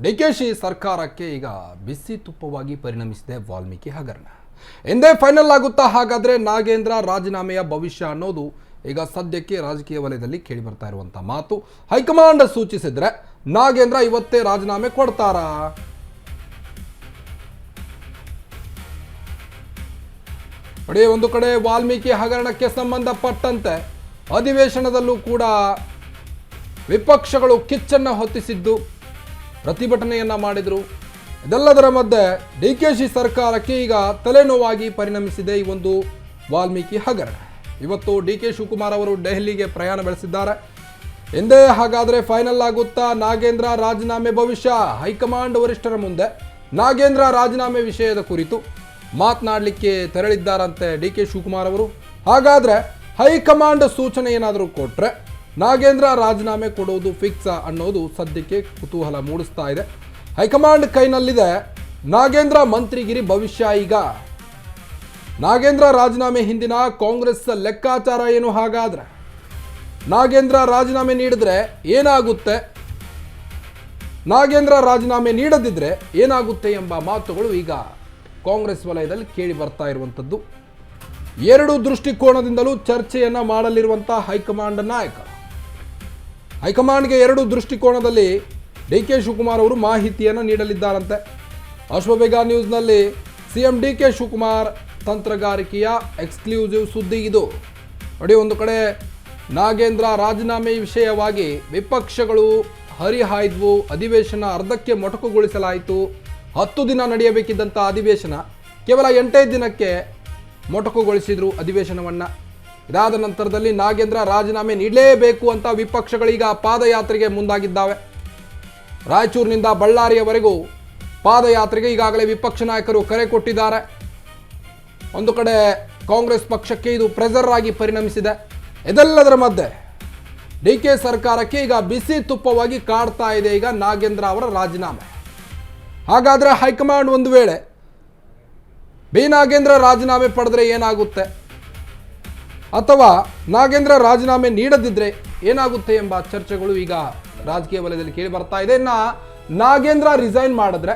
ಡಿಕೆಶಿ ಸರ್ಕಾರಕ್ಕೆ ಈಗ ಬಿಸಿ ತುಪ್ಪವಾಗಿ ಪರಿಣಮಿಸಿದೆ ವಾಲ್ಮೀಕಿ ಹಗರಣ. ಎಂದೇ ಫೈನಲ್ ಆಗುತ್ತಾ ಹಾಗಾದ್ರೆ ನಾಗೇಂದ್ರ ರಾಜೀನಾಮೆಯ ಭವಿಷ್ಯ ಅನ್ನೋದು ಈಗ ಸದ್ಯಕ್ಕೆ ರಾಜಕೀಯ ವಲಯದಲ್ಲಿ ಕೇಳಿ ಬರ್ತಾ ಇರುವಂತ ಮಾತು. ಹೈಕಮಾಂಡ್ ಸೂಚಿಸಿದ್ರೆ ನಾಗೇಂದ್ರ ಇವತ್ತೇ ರಾಜೀನಾಮೆ ಕೊಡ್ತಾರಾ? ನೋಡಿ, ಒಂದು ಕಡೆ ವಾಲ್ಮೀಕಿ ಹಗರಣಕ್ಕೆ ಸಂಬಂಧಪಟ್ಟಂತೆ ಅಧಿವೇಶನದಲ್ಲೂ ಕೂಡ ವಿಪಕ್ಷಗಳು ಕಿಚ್ಚನ್ನು ಹೊತ್ತಿಸಿದ್ದು, ಪ್ರತಿಭಟನೆಯನ್ನ ಮಾಡಿದ್ರು. ಇದೆಲ್ಲದರ ಮಧ್ಯೆ ಡಿಕೆಶಿ ಸರ್ಕಾರಕ್ಕೆ ಈಗ ತಲೆನೋವಾಗಿ ಪರಿಣಮಿಸಿದೆ ಈ ಒಂದು ವಾಲ್ಮೀಕಿ ಹಗರಣ. ಇವತ್ತು ಡಿಕೆ ಶಿವಕುಮಾರ್ ಅವರು ದೆಹಲಿಗೆ ಪ್ರಯಾಣ ಬೆಳೆಸಿದ್ದಾರೆ. ಎಂದೇ ಹಾಗಾದ್ರೆ ಫೈನಲ್ ಆಗುತ್ತಾ ನಾಗೇಂದ್ರ ರಾಜೀನಾಮೆ ಭವಿಷ್ಯ? ಹೈಕಮಾಂಡ್ ವರಿಷ್ಠರ ಮುಂದೆ ನಾಗೇಂದ್ರ ರಾಜೀನಾಮೆ ವಿಷಯದ ಕುರಿತು ಮಾತನಾಡಲಿಕ್ಕೆ ತೆರಳಿದ್ದಾರಂತೆ ಡಿಕೆ ಶಿವಕುಮಾರ್ ಅವರು. ಹಾಗಾದ್ರೆ ಹೈಕಮಾಂಡ್ ಸೂಚನೆ ಏನಾದರೂ ಕೊಟ್ರೆ ನಾಗೇಂದ್ರ ರಾಜೀನಾಮೆ ಕೊಡುವುದು ಫಿಕ್ಸ್ ಅನ್ನೋದು ಸದ್ಯಕ್ಕೆ ಕುತೂಹಲ ಮೂಡಿಸ್ತಾ ಇದೆ. ಹೈಕಮಾಂಡ್ ಕೈನಲ್ಲಿದೆ ನಾಗೇಂದ್ರ ಮಂತ್ರಿಗಿರಿ ಭವಿಷ್ಯ. ಈಗ ನಾಗೇಂದ್ರ ರಾಜೀನಾಮೆ ಹಿಂದಿನ ಕಾಂಗ್ರೆಸ್ ಲೆಕ್ಕಾಚಾರ ಏನು? ಹಾಗಾದ್ರೆ ನಾಗೇಂದ್ರ ರಾಜೀನಾಮೆ ನೀಡಿದ್ರೆ ಏನಾಗುತ್ತೆ, ನಾಗೇಂದ್ರ ರಾಜೀನಾಮೆ ನೀಡದಿದ್ರೆ ಏನಾಗುತ್ತೆ ಎಂಬ ಮಾತುಗಳು ಈಗ ಕಾಂಗ್ರೆಸ್ ವಲಯದಲ್ಲಿ ಕೇಳಿ ಬರ್ತಾ ಇರುವಂಥದ್ದು. ಎರಡು ದೃಷ್ಟಿಕೋನದಿಂದಲೂ ಚರ್ಚೆಯನ್ನ ಮಾಡಲಿರುವಂತಹ ಹೈಕಮಾಂಡ್ ನಾಯಕರು. ಹೈಕಮಾಂಡ್ಗೆ ಎರಡು ದೃಷ್ಟಿಕೋನದಲ್ಲಿ ಡಿಕೆ ಶಿವಕುಮಾರ್ ಅವರು ಮಾಹಿತಿಯನ್ನು ನೀಡಲಿದ್ದಾರಂತೆ. ಅಶ್ವಬೇಗ ನ್ಯೂಸ್ನಲ್ಲಿ ಸಿಎಂ ಡಿಕೆ ಶಿವಕುಮಾರ್ ತಂತ್ರಗಾರಿಕೆಯ ಎಕ್ಸ್ಕ್ಲೂಸಿವ್ ಸುದ್ದಿ ಇದು. ನೋಡಿ, ಒಂದು ಕಡೆ ನಾಗೇಂದ್ರ ರಾಜೀನಾಮೆ ವಿಷಯವಾಗಿ ವಿಪಕ್ಷಗಳು ಹರಿಹಾಯ್ದ್ವು. ಅಧಿವೇಶನ ಅರ್ಧಕ್ಕೆ ಮೊಟಕುಗೊಳಿಸಲಾಯಿತು. 10 ದಿನ ನಡೆಯಬೇಕಿದ್ದಂಥ ಅಧಿವೇಶನ ಕೇವಲ 8 ದಿನಕ್ಕೆ ಮೊಟಕುಗೊಳಿಸಿದ್ರು ಅಧಿವೇಶನವನ್ನು. ಇದಾದ ನಂತರದಲ್ಲಿ ನಾಗೇಂದ್ರ ರಾಜೀನಾಮೆ ನೀಡಲೇಬೇಕು ಅಂತ ವಿಪಕ್ಷಗಳೀಗ ಪಾದಯಾತ್ರೆಗೆ ಮುಂದಾಗಿದ್ದಾವೆ. ರಾಯಚೂರಿನಿಂದ ಬಳ್ಳಾರಿಯವರೆಗೂ ಪಾದಯಾತ್ರೆಗೆ ಈಗಾಗಲೇ ವಿಪಕ್ಷ ನಾಯಕರು ಕರೆ ಕೊಟ್ಟಿದ್ದಾರೆ. ಒಂದು ಕಡೆ ಕಾಂಗ್ರೆಸ್ ಪಕ್ಷಕ್ಕೆ ಇದು ಪ್ರೆಸರ್ ಆಗಿ ಪರಿಣಮಿಸಿದೆ. ಇದೆಲ್ಲದರ ಮಧ್ಯೆ ಡಿಕೆ ಸರ್ಕಾರಕ್ಕೆ ಈಗ ಬಿಸಿ ತುಪ್ಪವಾಗಿ ಕಾಡ್ತಾ ಇದೆ ಈಗ ನಾಗೇಂದ್ರ ಅವರ ರಾಜೀನಾಮೆ. ಹಾಗಾದ್ರೆ ಹೈಕಮಾಂಡ್ ಒಂದು ವೇಳೆ ಬಿ ನಾಗೇಂದ್ರ ರಾಜೀನಾಮೆ ಪಡೆದ್ರೆ ಏನಾಗುತ್ತೆ, ಅಥವಾ ನಾಗೇಂದ್ರ ರಾಜೀನಾಮೆ ನೀಡದಿದ್ರೆ ಏನಾಗುತ್ತೆ ಎಂಬ ಚರ್ಚೆಗಳು ಈಗ ರಾಜಕೀಯ ವಲಯದಲ್ಲಿ ಕೇಳಿ ಬರ್ತಾ ಇದೆ. ಇನ್ನು ನಾಗೇಂದ್ರ ರಿಸೈನ್ ಮಾಡಿದ್ರೆ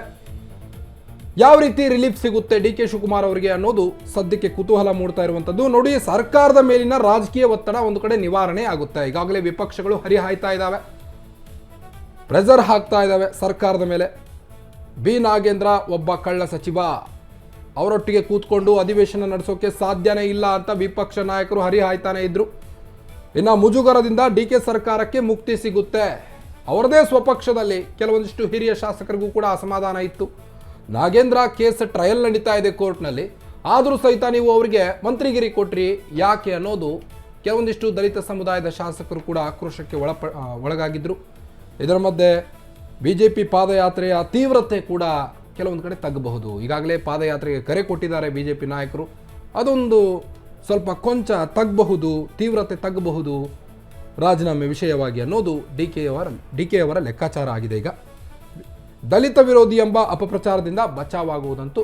ಯಾವ ರೀತಿ ರಿಲೀಫ್ ಸಿಗುತ್ತೆ ಡಿಕೆ ಶಿವಕುಮಾರ್ ಅವರಿಗೆ ಅನ್ನೋದು ಸದ್ಯಕ್ಕೆ ಕುತೂಹಲ ಮೂಡ್ತಾ ಇರುವಂಥದ್ದು. ನೋಡಿ, ಸರ್ಕಾರದ ಮೇಲಿನ ರಾಜಕೀಯ ಒತ್ತಡ ಒಂದು ಕಡೆ ನಿವಾರಣೆ ಆಗುತ್ತೆ. ಈಗಾಗಲೇ ವಿಪಕ್ಷಗಳು ಹರಿಹಾಯ್ತಾ ಇದ್ದಾವೆ, ಪ್ರೆಸರ್ ಹಾಕ್ತಾ ಇದ್ದಾವೆ ಸರ್ಕಾರದ ಮೇಲೆ. ಬಿ ನಾಗೇಂದ್ರ ಒಬ್ಬ ಕಳ್ಳ ಸಚಿವ, ಅವರೊಟ್ಟಿಗೆ ಕೂತ್ಕೊಂಡು ಅಧಿವೇಶನ ನಡೆಸೋಕೆ ಸಾಧ್ಯನೇ ಇಲ್ಲ ಅಂತ ವಿಪಕ್ಷ ನಾಯಕರು ಹರಿಹಾಯ್ತಾನೆ ಇದ್ರು. ಇನ್ನು ಮುಜುಗರದಿಂದ ಡಿಕೆ ಸರ್ಕಾರಕ್ಕೆ ಮುಕ್ತಿ ಸಿಗುತ್ತೆ. ಅವರದೇ ಸ್ವಪಕ್ಷದಲ್ಲಿ ಕೆಲವೊಂದಿಷ್ಟು ಹಿರಿಯ ಶಾಸಕರಿಗೂ ಕೂಡ ಅಸಮಾಧಾನ ಇತ್ತು. ನಾಗೇಂದ್ರ ಕೇಸ್ ಟ್ರಯಲ್ ನಡೀತಾ ಇದೆ ಕೋರ್ಟ್ನಲ್ಲಿ, ಆದರೂ ಸಹಿತ ನೀವು ಅವರಿಗೆ ಮಂತ್ರಿಗಿರಿ ಕೊಟ್ರಿ ಯಾಕೆ ಅನ್ನೋದು ಕೆಲವೊಂದಿಷ್ಟು ದಲಿತ ಸಮುದಾಯದ ಶಾಸಕರು ಕೂಡ ಆಕ್ರೋಶಕ್ಕೆ ಒಳಗಾಗಿದ್ರು. ಇದರ ಮಧ್ಯೆ ಬಿಜೆಪಿ ಪಾದಯಾತ್ರೆಯ ತೀವ್ರತೆ ಕೂಡ ಕೆಲವೊಂದು ಕಡೆ ತಗ್ಗಬಹುದು. ಈಗಾಗಲೇ ಪಾದಯಾತ್ರೆಗೆ ಕರೆ ಕೊಟ್ಟಿದ್ದಾರೆ ಬಿಜೆಪಿ ನಾಯಕರು. ಅದೊಂದು ಸ್ವಲ್ಪ ಕೊಂಚ ತಗ್ಗಬಹುದು, ತೀವ್ರತೆ ತಗ್ಗಬಹುದು ರಾಜೀನಾಮೆ ವಿಷಯವಾಗಿ ಅನ್ನೋದು ಡಿಕೆ ಅವರ ಲೆಕ್ಕಾಚಾರ ಆಗಿದೆ. ಈಗ ದಲಿತ ವಿರೋಧಿ ಎಂಬ ಅಪಪ್ರಚಾರದಿಂದ ಬಚಾವಾಗುವುದಂತೂ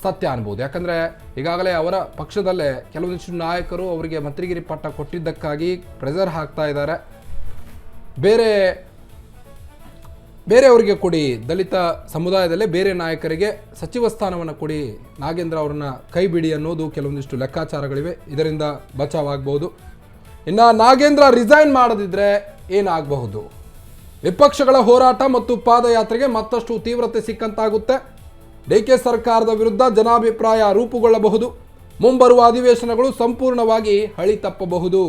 ಸತ್ಯ ಅನ್ಬೋದು. ಯಾಕಂದರೆ ಈಗಾಗಲೇ ಅವರ ಪಕ್ಷದಲ್ಲೇ ಕೆಲವೊಂದಿಷ್ಟು ನಾಯಕರು ಅವರಿಗೆ ಮಂತ್ರಿಗಿರಿ ಪಟ್ಟ ಕೊಟ್ಟಿದ್ದಕ್ಕಾಗಿ ಪ್ರೆಸರ್ ಹಾಕ್ತಾ ಇದ್ದಾರೆ. ಬೇರೆಯವರಿಗೆ ಕೊಡಿ, ದಲಿತ ಸಮುದಾಯದಲ್ಲೇ ಬೇರೆ ನಾಯಕರಿಗೆ ಸಚಿವ ಸ್ಥಾನವನ್ನು ಕೊಡಿ, ನಾಗೇಂದ್ರ ಅವ್ರನ್ನ ಕೈ ಬಿಡಿ ಅನ್ನೋದು ಕೆಲವೊಂದಿಷ್ಟು ಲೆಕ್ಕಾಚಾರಗಳಿವೆ. ಇದರಿಂದ ಬಚಾವಾಗಬಹುದು. ಇನ್ನು ನಾಗೇಂದ್ರ ರಿಸೈನ್ ಮಾಡದಿದ್ರೆ ಏನಾಗಬಹುದು? ವಿಪಕ್ಷಗಳ ಹೋರಾಟ ಮತ್ತು ಪಾದಯಾತ್ರೆಗೆ ಮತ್ತಷ್ಟು ತೀವ್ರತೆ ಸಿಕ್ಕಂತಾಗುತ್ತೆ. ಡಿಕೆ ಸರ್ಕಾರದ ವಿರುದ್ಧ ಜನಾಭಿಪ್ರಾಯ ರೂಪುಗೊಳ್ಳಬಹುದು. ಮುಂಬರುವ ಅಧಿವೇಶನಗಳು ಸಂಪೂರ್ಣವಾಗಿ ಹಳಿ ತಪ್ಪಬಹುದು.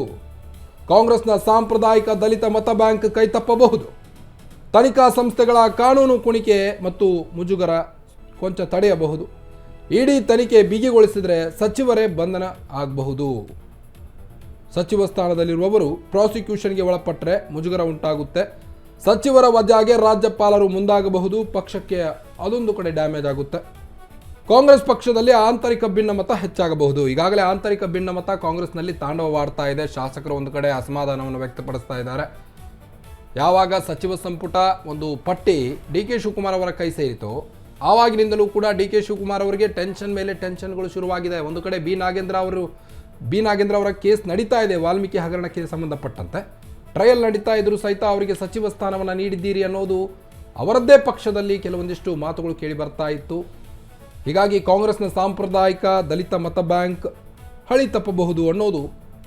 ಕಾಂಗ್ರೆಸ್ನ ಸಾಂಪ್ರದಾಯಿಕ ದಲಿತ ಮತ ಬ್ಯಾಂಕ್ ಕೈ ತಪ್ಪಬಹುದು. ತನಿಖಾ ಸಂಸ್ಥೆಗಳ ಕಾನೂನು ಕುಣಿಕೆ ಮತ್ತು ಮುಜುಗರ ಕೊಂಚ ತಡೆಯಬಹುದು. ಇಡೀ ತನಿಖೆ ಬಿಗಿಗೊಳಿಸಿದರೆ ಸಚಿವರೇ ಬಂಧನ ಆಗಬಹುದು. ಸಚಿವ ಸ್ಥಾನದಲ್ಲಿರುವವರು ಪ್ರಾಸಿಕ್ಯೂಷನ್ಗೆ ಒಳಪಟ್ಟರೆ ಮುಜುಗರ ಉಂಟಾಗುತ್ತೆ. ಸಚಿವರ ವಜಾಗೆ ರಾಜ್ಯಪಾಲರು ಮುಂದಾಗಬಹುದು. ಪಕ್ಷಕ್ಕೆ ಅದೊಂದು ಕಡೆ ಡ್ಯಾಮೇಜ್ ಆಗುತ್ತೆ. ಕಾಂಗ್ರೆಸ್ ಪಕ್ಷದಲ್ಲಿ ಆಂತರಿಕ ಭಿನ್ನಮತ ಹೆಚ್ಚಾಗಬಹುದು. ಈಗಾಗಲೇ ಆಂತರಿಕ ಭಿನ್ನಮತ ಕಾಂಗ್ರೆಸ್ನಲ್ಲಿ ತಾಂಡವವಾಡ್ತಾ ಇದೆ. ಶಾಸಕರು ಒಂದು ಕಡೆ ಅಸಮಾಧಾನವನ್ನು ವ್ಯಕ್ತಪಡಿಸ್ತಾ ಇದ್ದಾರೆ. ಯಾವಾಗ ಸಚಿವ ಸಂಪುಟ ಒಂದು ಪಟ್ಟಿ ಡಿಕೆ ಶಿವಕುಮಾರ್ ಅವರ ಕೈ ಸೇರಿತೋ ಆವಾಗಿನಿಂದಲೂ ಕೂಡ ಡಿಕೆ ಶಿವಕುಮಾರ್ ಅವರಿಗೆ ಟೆನ್ಷನ್ ಮೇಲೆ ಟೆನ್ಷನ್ಗಳು ಶುರುವಾಗಿದೆ. ಒಂದು ಕಡೆ ಬಿ ನಾಗೇಂದ್ರ ಅವರ ಕೇಸ್ ನಡೀತಾ ಇದೆ ವಾಲ್ಮೀಕಿ ಹಗರಣಕ್ಕೆ ಸಂಬಂಧಪಟ್ಟಂತೆ. ಟ್ರಯಲ್ ನಡೀತಾ ಇದ್ರು ಸಹಿತ ಅವರಿಗೆ ಸಚಿವ ಸ್ಥಾನವನ್ನು ನೀಡಿದ್ದೀರಿ ಅನ್ನೋದು ಅವರದ್ದೇ ಪಕ್ಷದಲ್ಲಿ ಕೆಲವೊಂದಿಷ್ಟು ಮಾತುಗಳು ಕೇಳಿ ಬರ್ತಾ ಇತ್ತು. ಹೀಗಾಗಿ ಕಾಂಗ್ರೆಸ್ನ ಸಾಂಪ್ರದಾಯಿಕ ದಲಿತ ಮತ ಬ್ಯಾಂಕ್ ಹಳಿ ತಪ್ಪಬಹುದು ಅನ್ನೋದು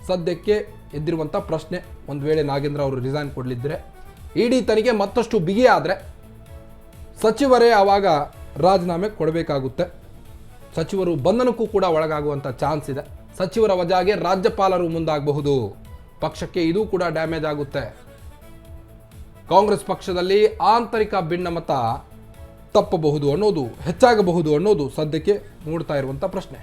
ಸದ್ಯಕ್ಕೆ ಎದ್ದಿರುವಂಥ ಪ್ರಶ್ನೆ. ಒಂದು ವೇಳೆ ನಾಗೇಂದ್ರ ಅವರು ರಿಸೈನ್ ಕೊಡಲಿದ್ದರೆ ಇಡಿ ತನಿಖೆ ಮತ್ತಷ್ಟು ಬಿಗಿ ಆದರೆ ಸಚಿವರೇ ಆವಾಗ ರಾಜೀನಾಮೆ ಕೊಡಬೇಕಾಗುತ್ತೆ. ಸಚಿವರು ಬಂಧನಕ್ಕೂ ಕೂಡ ಒಳಗಾಗುವಂಥ ಚಾನ್ಸ್ ಇದೆ. ಸಚಿವರ ವಜಾಗೆ ರಾಜ್ಯಪಾಲರು ಮುಂದಾಗಬಹುದು. ಪಕ್ಷಕ್ಕೆ ಇದು ಕೂಡ ಡ್ಯಾಮೇಜ್ ಆಗುತ್ತೆ. ಕಾಂಗ್ರೆಸ್ ಪಕ್ಷದಲ್ಲಿ ಆಂತರಿಕ ಭಿನ್ನಮತ ತಪ್ಪಬಹುದು ಅನ್ನೋದು, ಹೆಚ್ಚಾಗಬಹುದು ಅನ್ನೋದು ಸದ್ಯಕ್ಕೆ ಮೂಡ್ತಾ ಇರುವಂಥ ಪ್ರಶ್ನೆ.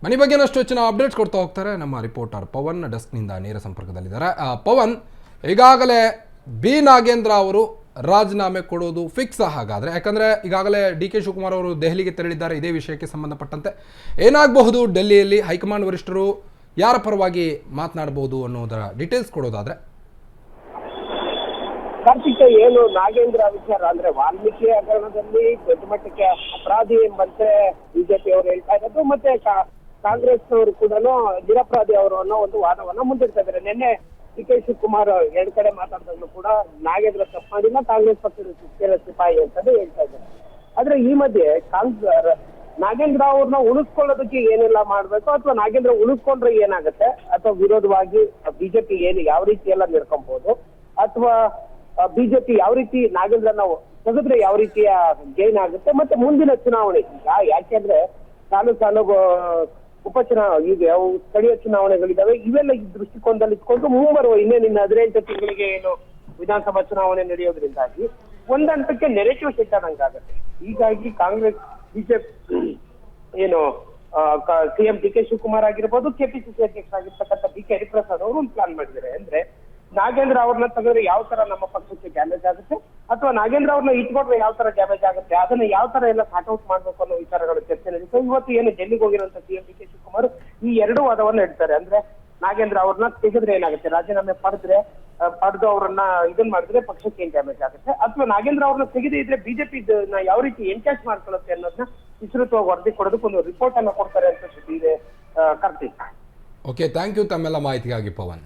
ಮನೆ ಬಗ್ಗೆನಷ್ಟು ಹೆಚ್ಚಿನ ಅಪ್ಡೇಟ್ಸ್ ಕೊಡ್ತಾ ಹೋಗ್ತಾರೆ ನಮ್ಮ ರಿಪೋರ್ಟರ್ ಪವನ್. ಡೆಸ್ಕ್ನಿಂದ ನೇರ ಸಂಪರ್ಕದಲ್ಲಿದ್ದಾರೆ. ಪವನ್, ಈಗಾಗಲೇ ಬಿ ನಾಗೇಂದ್ರ ಅವರು ರಾಜೀನಾಮೆ ಕೊಡೋದು ಫಿಕ್ಸ್ ಹಾಗಾದರೆ? ಯಾಕಂದರೆ ಈಗಾಗಲೇ ಡಿ ಕೆ ಶಿವಕುಮಾರ್ ಅವರು ದೆಹಲಿಗೆ ತೆರಳಿದ್ದಾರೆ. ಇದೇ ವಿಷಯಕ್ಕೆ ಸಂಬಂಧಪಟ್ಟಂತೆ ಏನಾಗಬಹುದು, ಡೆಲ್ಲಿಯಲ್ಲಿ ಹೈಕಮಾಂಡ್ ವರಿಷ್ಠರು ಯಾರ ಪರವಾಗಿ ಮಾತನಾಡಬಹುದು ಅನ್ನೋದರ ಡೀಟೇಲ್ಸ್ ಕೊಡೋದಾದರೆ? ಕಾರ್ತಿಕ, ಏನು ನಾಗೇಂದ್ರ ವಿಚಾರ ಅಂದ್ರೆ ವಾಲ್ಮೀಕಿ ಹಗರಣದಲ್ಲಿ ದೊಡ್ಡ ಮಟ್ಟಕ್ಕೆ ಅಪರಾಧಿ ಎಂಬಂತೆ ಬಿಜೆಪಿ ಅವರು ಹೇಳ್ತಾ ಇರೋದು, ಮತ್ತೆ ಕಾಂಗ್ರೆಸ್ನವರು ಕೂಡ ನಿರಪರಾಧಿ ಅವರು ಅನ್ನೋ ಒಂದು ವಾದವನ್ನ ಮುಂದಿಡ್ತಾ ಇದ್ದಾರೆ. ನಿನ್ನೆ ಡಿ ಕೆ ಶಿವಕುಮಾರ್ ಎರಡು ಕಡೆ ಮಾತಾಡಿದಾಗಲೂ ಕೂಡ ನಾಗೇಂದ್ರ ತಪ್ಪು ಮಾಡಿಲ್ಲ, ಕಾಂಗ್ರೆಸ್ ಪಕ್ಷದ ಸಿಪಾಯಿ ಅಂತಾನೆ ಹೇಳ್ತಾ ಇದ್ದಾರೆ. ಆದ್ರೆ ಈ ಮಧ್ಯೆ ನಾಗೇಂದ್ರ ಅವ್ರನ್ನ ಉಳಿಸ್ಕೊಳ್ಳೋದಕ್ಕೆ ಏನೆಲ್ಲ ಮಾಡ್ಬೇಕು, ಅಥವಾ ನಾಗೇಂದ್ರ ಉಳಿಸ್ಕೊಂಡ್ರೆ ಏನಾಗುತ್ತೆ, ಅಥವಾ ವಿರೋಧವಾಗಿ ಬಿಜೆಪಿ ಏನು ಯಾವ ರೀತಿ ಎಲ್ಲ ನಿರ್ಕೊಬಹುದು, ಅಥವಾ ಬಿಜೆಪಿ ಯಾವ ರೀತಿ ನಾಗೇಂದ್ರನ ತೆಗೆದ್ರೆ ಯಾವ ರೀತಿಯ ಗೇನ್ ಆಗುತ್ತೆ, ಮತ್ತೆ ಮುಂದಿನ ಚುನಾವಣೆ ಯಾಕೆಂದ್ರೆ ಸಾಲು ಉಪಚುನಾವಣೆ ಈಗ ಸ್ಥಳೀಯ ಚುನಾವಣೆಗಳಿದಾವೆ, ಇವೆಲ್ಲ ಈ ದೃಷ್ಟಿಕೋನದಲ್ಲಿ ಇಟ್ಕೊಂಡು ಮುಂಬರುವ ಇನ್ನೇನಿನ್ನ 18 ತಿಂಗಳಿಗೆ ಏನು ವಿಧಾನಸಭಾ ಚುನಾವಣೆ ನಡೆಯೋದ್ರಿಂದಾಗಿ ಒಂದಂತಕ್ಕೆ ನೆರೆಟಿವ್ ಸೆಟ್ ಆದಂಗಾಗತ್ತೆ. ಹೀಗಾಗಿ ಕಾಂಗ್ರೆಸ್ ಬಿಜೆಪಿ ಏನು ಸಿಎಂ ಡಿ ಕೆ ಶಿವಕುಮಾರ್ ಆಗಿರ್ಬೋದು, ಕೆಪಿಸಿಸಿ ಅಧ್ಯಕ್ಷರಾಗಿರ್ತಕ್ಕಂಥ ಡಿ ಕೆ ಹರಿಪ್ರಸಾದ್ ಅವರು ಒಂದು ಪ್ಲಾನ್ ಮಾಡಿದ್ದಾರೆ. ಅಂದ್ರೆ ನಾಗೇಂದ್ರ ಅವ್ರನ್ನ ತೆಗೆದ್ರೆ ಯಾವ ತರ ನಮ್ಮ ಪಕ್ಷಕ್ಕೆ ಡ್ಯಾಮೇಜ್ ಆಗುತ್ತೆ, ಅಥವಾ ನಾಗೇಂದ್ರ ಅವ್ರನ್ನ ಇಟ್ಕೊಂಡ್ರೆ ಯಾವ ತರ ಡ್ಯಾಮೇಜ್ ಆಗುತ್ತೆ, ಅದನ್ನ ಯಾವ ತರ ಎಲ್ಲ ಸಾರ್ಟ್ಔಟ್ ಮಾಡ್ಬೇಕು ಅನ್ನೋ ವಿಚಾರಗಳು ಚರ್ಚೆ ನಡೀತಾರೆ. ಇವತ್ತು ಏನು ಡೆಲ್ಲಿಗೆ ಹೋಗಿರುವಂತ ಸಿಎಂ ಡಿ ಕೆ ಶಿವಕುಮಾರ್ ಈ ಎರಡು ವಾದವನ್ನ ಇಡ್ತಾರೆ. ಅಂದ್ರೆ ನಾಗೇಂದ್ರ ಅವ್ರನ್ನ ತೆಗೆದ್ರೆ ಏನಾಗುತ್ತೆ, ರಾಜೀನಾಮೆ ಪಡೆದು ಅವ್ರನ್ನ ಇದನ್ ಮಾಡಿದ್ರೆ ಪಕ್ಷಕ್ಕೆ ಏನ್ ಡ್ಯಾಮೇಜ್ ಆಗುತ್ತೆ, ಅಥವಾ ನಾಗೇಂದ್ರ ಅವ್ರನ್ನ ತೆಗೆದೇ ಇದ್ರೆ ಬಿಜೆಪಿ ಯಾವ ರೀತಿ ಎನ್ಕ್ಯಾಶ್ ಮಾಡ್ಕೊಳ್ಳುತ್ತೆ ಅನ್ನೋದನ್ನ ವಿಸ್ತೃತವಾಗಿ ವರದಿ ಕೊಡೋದಕ್ಕೆ ಒಂದು ರಿಪೋರ್ಟ್ ಅನ್ನ ಕೊಡ್ತಾರೆ ಅಂತ ಸುದ್ದಿ ಇದೆ. ಕಾರ್ತಿಕ್. ಓಕೆ, ಥ್ಯಾಂಕ್ ಯು ತಮ್ಮೆಲ್ಲ ಮಾಹಿತಿಗಾಗಿ ಪವನ್.